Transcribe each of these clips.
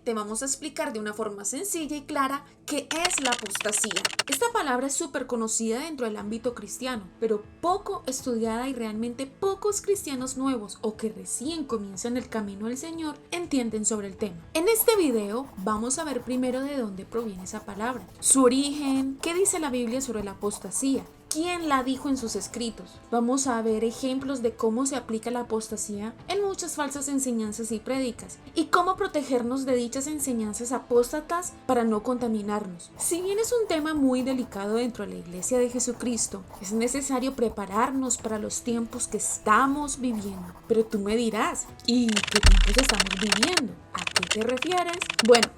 te vamos a explicar de una forma sencilla y clara qué es la apostasía. Esta palabra es súper conocida dentro del ámbito cristiano, pero poco estudiada y realmente pocos cristianos nuevos o que recién comienzan el camino al Señor entienden sobre el tema. En este video vamos a ver primero de dónde proviene esa palabra, su origen, qué dice la Biblia sobre la apostasía, quién la dijo en sus escritos. Vamos a ver ejemplos de cómo se aplica la apostasía en muchas falsas enseñanzas y prédicas y cómo protegernos de dichas enseñanzas apóstatas para no contaminarnos. Si bien es un tema muy delicado dentro de la Iglesia de Jesucristo, es necesario prepararnos para los tiempos que estamos viviendo. Pero tú me dirás, ¿y qué tiempos estamos viviendo? ¿A qué te refieres? Bueno,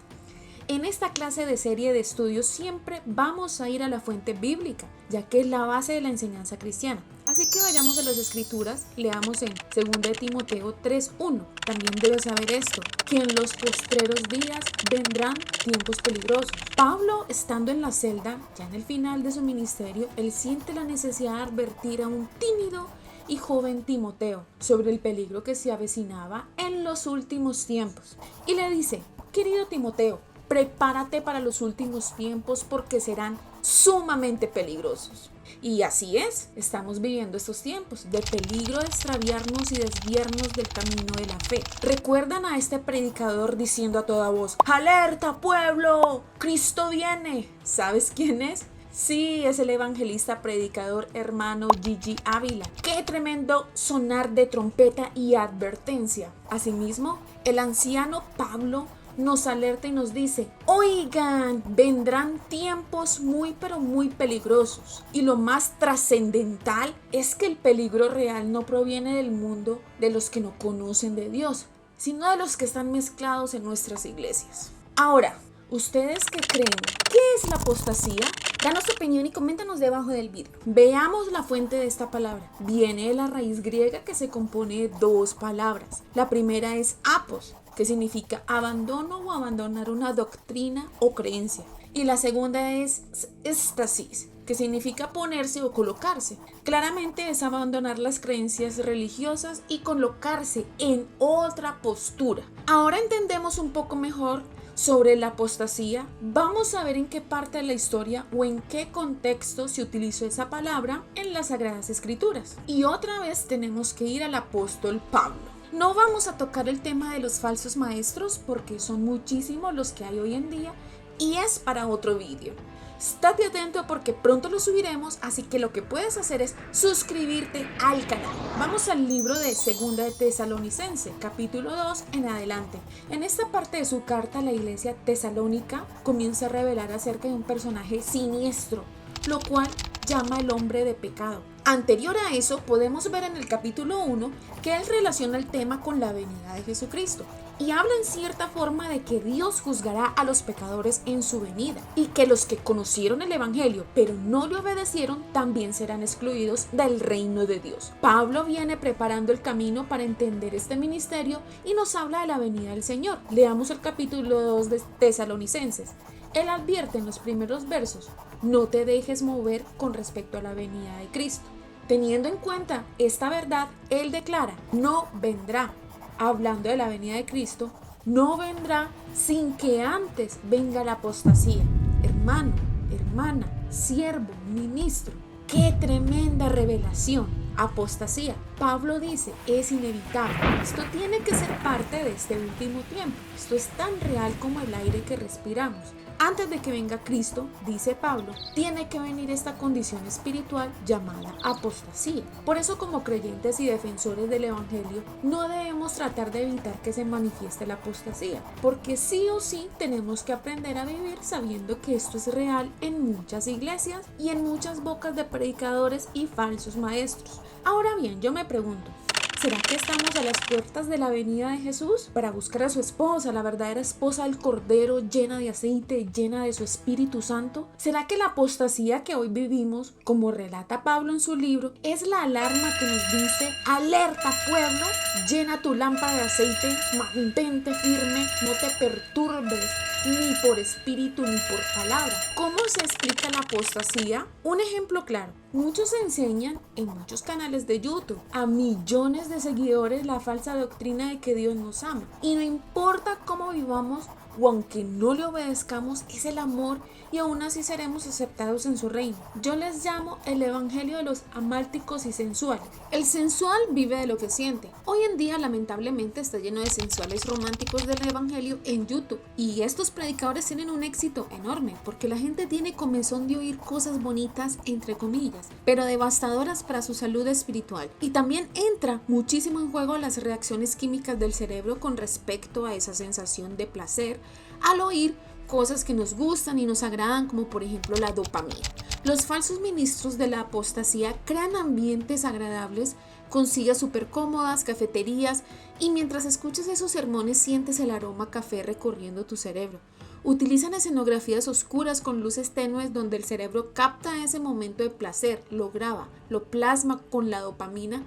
en esta clase de serie de estudios siempre vamos a ir a la fuente bíblica, ya que es la base de la enseñanza cristiana. Así que vayamos a las escrituras, leamos en 2 Timoteo 3:1. También debes saber esto, que en los postreros días vendrán tiempos peligrosos. Pablo, estando en la celda, ya en el final de su ministerio, él siente la necesidad de advertir a un tímido y joven Timoteo sobre el peligro que se avecinaba en los últimos tiempos. Y le dice, querido Timoteo, prepárate para los últimos tiempos porque serán sumamente peligrosos. Y así es, estamos viviendo estos tiempos de peligro de extraviarnos y desviarnos del camino de la fe. ¿Recuerdan a este predicador diciendo a toda voz, ¡alerta pueblo! ¡Cristo viene! ¿Sabes quién es? Sí, es el evangelista predicador hermano Gigi Ávila. ¡Qué tremendo sonar de trompeta y advertencia! Asimismo, el anciano Pablo nos alerta y nos dice, oigan, vendrán tiempos muy pero muy peligrosos. Y lo más trascendental es que el peligro real no proviene del mundo de los que no conocen de Dios, sino de los que están mezclados en nuestras iglesias. Ahora, ¿ustedes qué creen? ¿Qué es la apostasía? Danos tu opinión y coméntanos debajo del video. Veamos la fuente de esta palabra. Viene de la raíz griega que se compone de dos palabras. La primera es apos, que significa abandono o abandonar una doctrina o creencia. Y la segunda es éstasis, que significa ponerse o colocarse. Claramente es abandonar las creencias religiosas y colocarse en otra postura. Ahora entendemos un poco mejor sobre la apostasía. Vamos a ver en qué parte de la historia o en qué contexto se utilizó esa palabra en las Sagradas Escrituras. Y otra vez tenemos que ir al apóstol Pablo. No vamos a tocar el tema de los falsos maestros porque son muchísimos los que hay hoy en día y es para otro vídeo. Estate atento porque pronto lo subiremos, así que lo que puedes hacer es suscribirte al canal. Vamos al libro de 2 de Tesalonicense, capítulo 2 en adelante. En esta parte de su carta, la iglesia tesalónica comienza a revelar acerca de un personaje siniestro, lo cual llama el hombre de pecado. Anterior a eso, podemos ver en el capítulo 1 que él relaciona el tema con la venida de Jesucristo y habla en cierta forma de que Dios juzgará a los pecadores en su venida y que los que conocieron el evangelio pero no le obedecieron también serán excluidos del reino de Dios. Pablo viene preparando el camino para entender este ministerio y nos habla de la venida del Señor. Leamos el capítulo 2 de Tesalonicenses. Él advierte en los primeros versos, no te dejes mover con respecto a la venida de Cristo. Teniendo en cuenta esta verdad, él declara, no vendrá. Hablando de la venida de Cristo, no vendrá sin que antes venga la apostasía. Hermano, hermana, siervo, ministro, ¡qué tremenda revelación! Apostasía. Pablo dice, es inevitable. Esto tiene que ser parte de este último tiempo. Esto es tan real como el aire que respiramos. Antes de que venga Cristo, dice Pablo, tiene que venir esta condición espiritual llamada apostasía. Por eso, como creyentes y defensores del evangelio, no debemos tratar de evitar que se manifieste la apostasía, porque sí o sí tenemos que aprender a vivir sabiendo que esto es real en muchas iglesias y en muchas bocas de predicadores y falsos maestros. Ahora bien, yo me pregunto, ¿será que estamos a las puertas de la venida de Jesús para buscar a su esposa, la verdadera esposa del Cordero, llena de aceite, llena de su Espíritu Santo? ¿Será que la apostasía que hoy vivimos, como relata Pablo en su libro, es la alarma que nos dice, alerta pueblo, llena tu lámpara de aceite, mantente firme, no te perturbes, ni por espíritu ni por palabra? ¿Cómo se explica la apostasía? Un ejemplo claro. Muchos enseñan en muchos canales de YouTube a millones de seguidores la falsa doctrina de que Dios nos ama. Y no importa cómo vivamos, o aunque no le obedezcamos, es el amor y aún así seremos aceptados en su reino. Yo les llamo el evangelio de los amálticos y sensuales. El sensual vive de lo que siente. Hoy en día lamentablemente está lleno de sensuales románticos del evangelio en YouTube y estos predicadores tienen un éxito enorme porque la gente tiene comezón de oír cosas bonitas entre comillas, pero devastadoras para su salud espiritual. Y también entra muchísimo en juego las reacciones químicas del cerebro con respecto a esa sensación de placer al oír cosas que nos gustan y nos agradan, como por ejemplo la dopamina. Los falsos ministros de la apostasía crean ambientes agradables con sillas súper cómodas, cafeterías, y mientras escuchas esos sermones sientes el aroma a café recorriendo tu cerebro. Utilizan escenografías oscuras con luces tenues donde el cerebro capta ese momento de placer, lo graba, lo plasma con la dopamina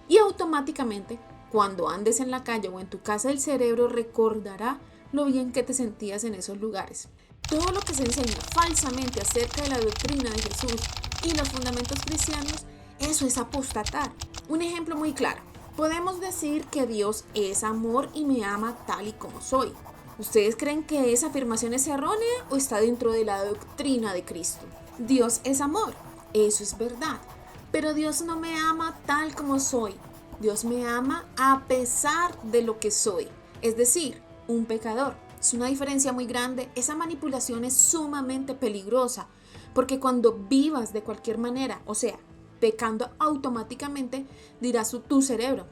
y automáticamente cuando andes en la calle o en tu casa el cerebro recordará lo bien que te sentías en esos lugares. Todo lo que se enseña falsamente acerca de la doctrina de Jesús y los fundamentos cristianos, eso es apostatar. Un ejemplo muy claro, podemos decir que Dios es amor y me ama tal y como soy. ¿Ustedes creen que esa afirmación es errónea o está dentro de la doctrina de Cristo? Dios es amor, eso es verdad, pero Dios no me ama tal como soy. Dios me ama a pesar de lo que soy, es decir, un pecador. Es una diferencia muy grande. Esa manipulación es sumamente peligrosa porque cuando vivas de cualquier manera, o sea, pecando automáticamente, dirás tu cerebro,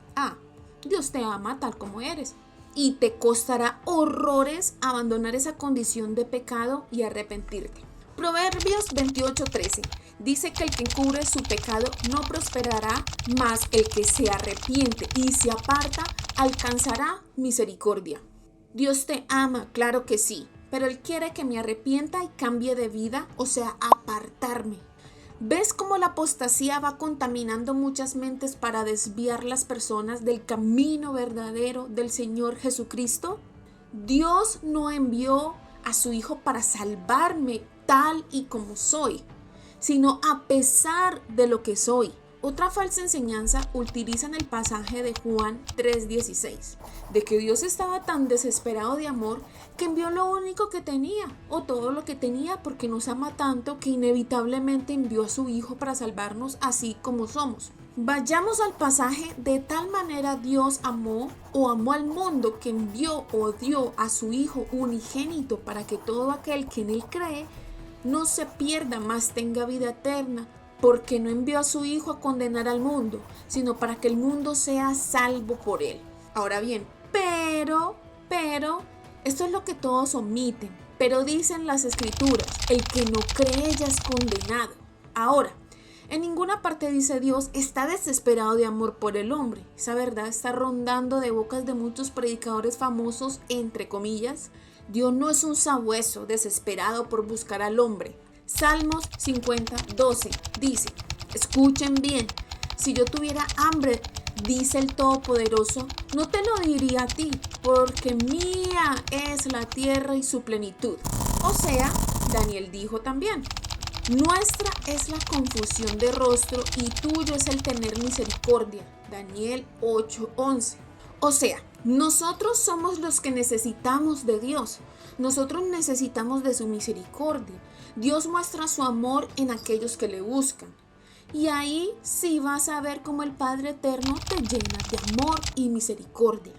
Dios te ama tal como eres. Y te costará horrores abandonar esa condición de pecado y arrepentirte. Proverbios 28:13 dice que el que encubre su pecado no prosperará, mas el que se arrepiente y se aparta alcanzará misericordia. Dios te ama, claro que sí, pero Él quiere que me arrepienta y cambie de vida, o sea, apartarme. ¿Ves cómo la apostasía va contaminando muchas mentes para desviar las personas del camino verdadero del Señor Jesucristo? Dios no envió a su Hijo para salvarme tal y como soy, sino a pesar de lo que soy. Otra falsa enseñanza utilizan el pasaje de Juan 3:16, de que Dios estaba tan desesperado de amor que envió lo único que tenía, o todo lo que tenía, porque nos ama tanto que inevitablemente envió a su Hijo para salvarnos así como somos. Vayamos al pasaje: de tal manera Dios amó al mundo que envió o dio a su Hijo unigénito para que todo aquel que en Él cree no se pierda, mas tenga vida eterna. Porque no envió a su Hijo a condenar al mundo, sino para que el mundo sea salvo por Él. Ahora bien, pero, esto es lo que todos omiten. Pero dicen las Escrituras, el que no cree ya es condenado. Ahora, en ninguna parte dice Dios está desesperado de amor por el hombre. Esa verdad está rondando de bocas de muchos predicadores famosos, entre comillas. Dios no es un sabueso desesperado por buscar al hombre. Salmos 50:12 dice, escuchen bien, si yo tuviera hambre, dice el Todopoderoso, no te lo diría a ti, porque mía es la tierra y su plenitud. O sea, Daniel dijo también, nuestra es la confusión de rostro y tuyo es el tener misericordia. Daniel 8:11. O sea, nosotros somos los que necesitamos de Dios. Nosotros necesitamos de su misericordia. Dios muestra su amor en aquellos que le buscan. Y ahí sí vas a ver cómo el Padre Eterno te llena de amor y misericordia.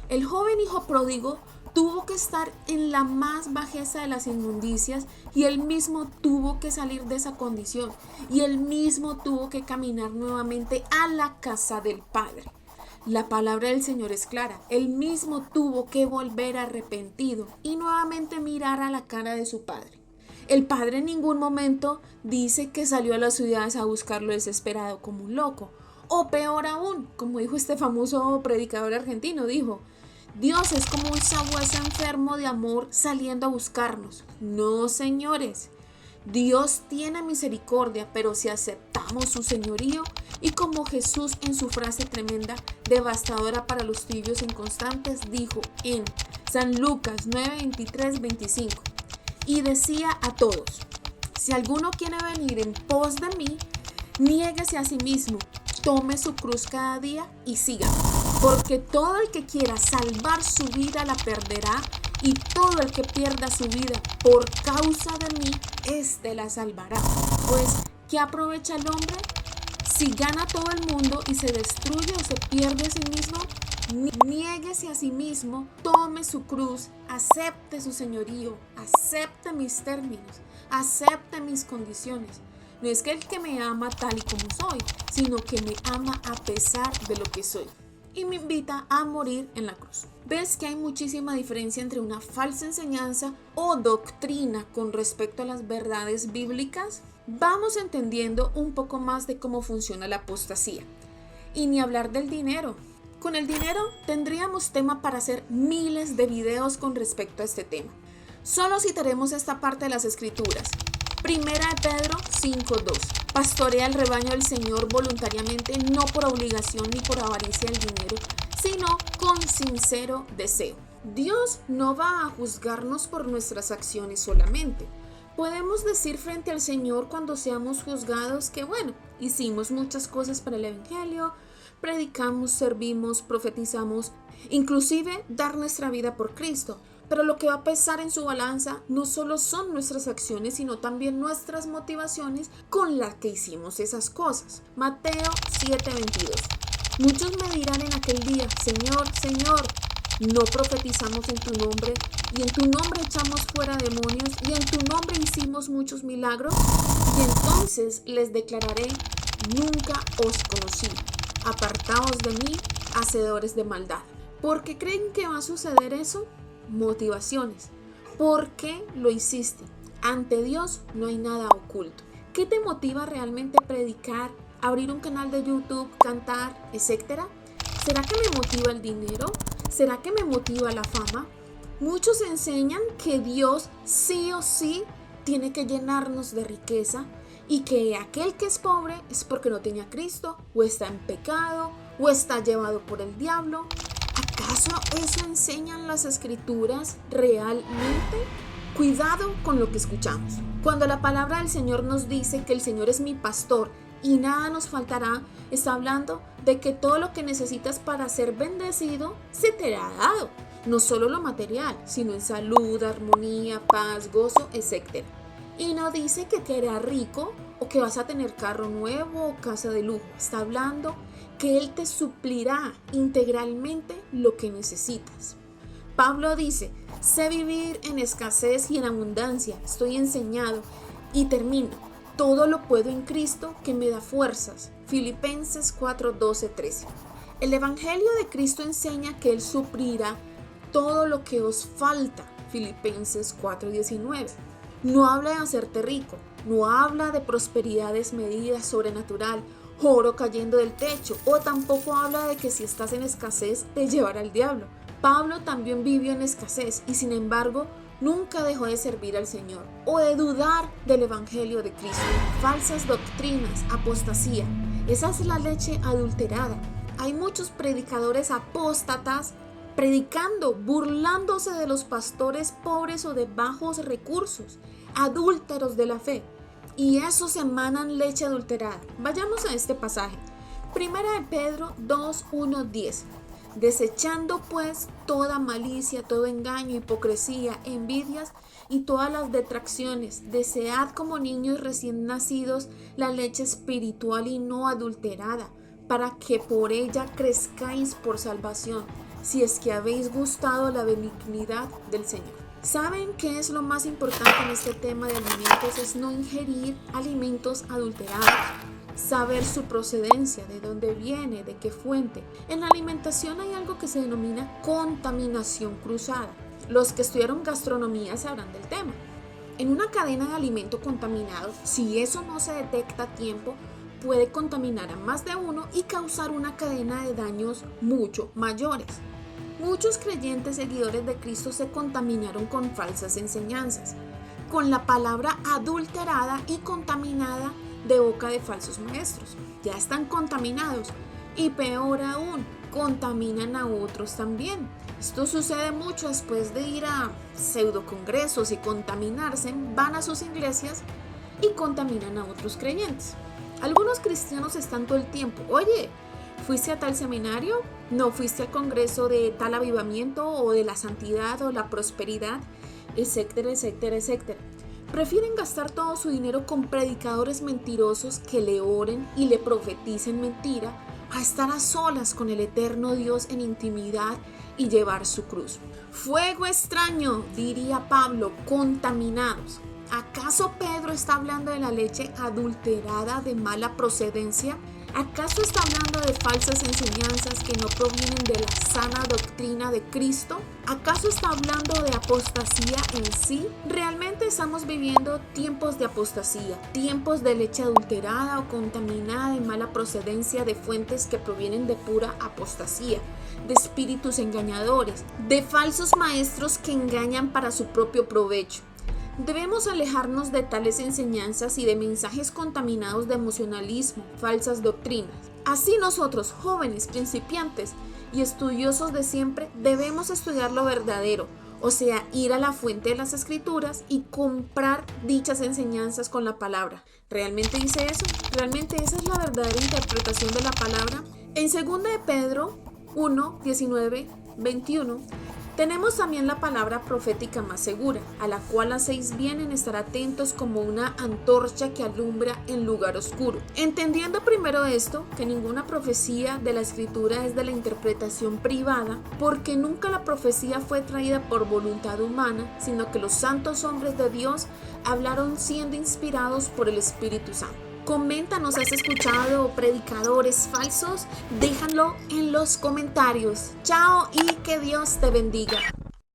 El joven hijo pródigo tuvo que estar en la más bajeza de las inmundicias y él mismo tuvo que salir de esa condición. Y él mismo tuvo que caminar nuevamente a la casa del Padre. La palabra del Señor es clara. Él mismo tuvo que volver arrepentido y nuevamente mirar a la cara de su Padre. El Padre en ningún momento dice que salió a las ciudades a buscarlo desesperado como un loco. O peor aún, como dijo este famoso predicador argentino, dijo, Dios es como un sabueso enfermo de amor saliendo a buscarnos. No, señores. Dios tiene misericordia, pero si aceptamos su señorío y como Jesús en su frase tremenda, devastadora para los tibios inconstantes, dijo en San Lucas 9:23-25, y decía a todos, si alguno quiere venir en pos de mí, niéguese a sí mismo, tome su cruz cada día y sígame, porque todo el que quiera salvar su vida la perderá, y todo el que pierda su vida por causa de mí, éste la salvará. Pues, ¿qué aprovecha el hombre si gana todo el mundo y se destruye o se pierde a sí mismo? Niéguese a sí mismo, tome su cruz, acepte su señorío, acepte mis términos, acepte mis condiciones. No es que el que me ama tal y como soy, sino que me ama a pesar de lo que soy. Y me invita a morir en la cruz. ¿Ves que hay muchísima diferencia entre una falsa enseñanza o doctrina con respecto a las verdades bíblicas? Vamos entendiendo un poco más de cómo funciona la apostasía. Y ni hablar del dinero. Con el dinero tendríamos tema para hacer miles de videos con respecto a este tema. Solo citaremos esta parte de las escrituras. Primera de Pedro 5:2. Pastorea el rebaño del Señor voluntariamente, no por obligación ni por avaricia del dinero, sino con sincero deseo. Dios no va a juzgarnos por nuestras acciones solamente. Podemos decir frente al Señor cuando seamos juzgados que hicimos muchas cosas para el Evangelio, predicamos, servimos, profetizamos, inclusive dar nuestra vida por Cristo. Pero lo que va a pesar en su balanza no solo son nuestras acciones, sino también nuestras motivaciones con las que hicimos esas cosas. Mateo 7:22. Muchos me dirán en aquel día: Señor, Señor, ¿no profetizamos en tu nombre? Y en tu nombre echamos fuera demonios, y en tu nombre hicimos muchos milagros. Y entonces les declararé: nunca os conocí. Apartaos de mí, hacedores de maldad. ¿Por qué creen que va a suceder eso? Motivaciones. ¿Por qué lo hiciste? Ante Dios no hay nada oculto. ¿Qué te motiva realmente a predicar, abrir un canal de YouTube, cantar, etcétera? ¿Será que me motiva el dinero? ¿Será que me motiva la fama? Muchos enseñan que Dios sí o sí tiene que llenarnos de riqueza y que aquel que es pobre es porque no tiene a Cristo, o está en pecado, o está llevado por el diablo. ¿Acaso eso enseñan las escrituras realmente? Cuidado con lo que escuchamos. Cuando la palabra del Señor nos dice que el Señor es mi pastor y nada nos faltará, está hablando de que todo lo que necesitas para ser bendecido se te ha dado. No solo lo material, sino en salud, armonía, paz, gozo, etc. Y no dice que te hará rico o que vas a tener carro nuevo o casa de lujo. Está hablando que Él te suplirá integralmente lo que necesitas. Pablo dice: sé vivir en escasez y en abundancia, estoy enseñado. Y termino: todo lo puedo en Cristo que me da fuerzas. Filipenses 4:12-13. El Evangelio de Cristo enseña que Él suplirá todo lo que os falta. Filipenses 4:19. No habla de hacerte rico, no habla de prosperidad desmedida, sobrenatural, oro cayendo del techo, o tampoco habla de que si estás en escasez te llevará el diablo. Pablo también vivió en escasez y sin embargo nunca dejó de servir al Señor o de dudar del Evangelio de Cristo. Falsas doctrinas, apostasía, esa es la leche adulterada. Hay muchos predicadores apóstatas predicando, burlándose de los pastores pobres o de bajos recursos, adúlteros de la fe. Y esos emanan leche adulterada. Vayamos a este pasaje. Primera de Pedro 2:1-10. Desechando pues toda malicia, todo engaño, hipocresía, envidias y todas las detracciones, desead como niños recién nacidos la leche espiritual y no adulterada, para que por ella crezcáis por salvación, si es que habéis gustado la benignidad del Señor. ¿Saben qué es lo más importante en este tema de alimentos? Es no ingerir alimentos adulterados. Saber su procedencia, de dónde viene, de qué fuente. En la alimentación hay algo que se denomina contaminación cruzada. Los que estudiaron gastronomía sabrán del tema. En una cadena de alimento contaminado, si eso no se detecta a tiempo, puede contaminar a más de uno y causar una cadena de daños mucho mayores. Muchos creyentes seguidores de Cristo se contaminaron con falsas enseñanzas, con la palabra adulterada y contaminada de boca de falsos maestros. Ya están contaminados y peor aún, contaminan a otros también. Esto sucede mucho después de ir a pseudocongresos y contaminarse, van a sus iglesias y contaminan a otros creyentes. Algunos cristianos están todo el tiempo: oye, ¿Fuiste a tal seminario? ¿No fuiste al congreso de tal avivamiento o de la santidad o la prosperidad? Etcétera, etcétera, etcétera. Prefieren gastar todo su dinero con predicadores mentirosos que le oren y le profeticen mentira a estar a solas con el eterno Dios en intimidad y llevar su cruz. Fuego extraño, diría Pablo, contaminados. ¿Acaso Pedro está hablando de la leche adulterada de mala procedencia? ¿Acaso está hablando de falsas enseñanzas que no provienen de la sana doctrina de Cristo? ¿Acaso está hablando de apostasía en sí? ¿Realmente estamos viviendo tiempos de apostasía, tiempos de leche adulterada o contaminada de mala procedencia de fuentes que provienen de pura apostasía, de espíritus engañadores, de falsos maestros que engañan para su propio provecho? Debemos alejarnos de tales enseñanzas y de mensajes contaminados de emocionalismo, falsas doctrinas. Así nosotros, jóvenes, principiantes y estudiosos de siempre, debemos estudiar lo verdadero, o sea, ir a la fuente de las Escrituras y comprar dichas enseñanzas con la palabra. ¿Realmente dice eso? ¿Realmente esa es la verdadera interpretación de la palabra? En 2 de Pedro 1, 19, 21, tenemos también la palabra profética más segura, a la cual hacéis bien en estar atentos como una antorcha que alumbra en lugar oscuro. Entendiendo primero esto, que ninguna profecía de la Escritura es de la interpretación privada, porque nunca la profecía fue traída por voluntad humana, sino que los santos hombres de Dios hablaron siendo inspirados por el Espíritu Santo. Coméntanos, ¿has escuchado predicadores falsos? Déjalo en los comentarios. Chao y que Dios te bendiga.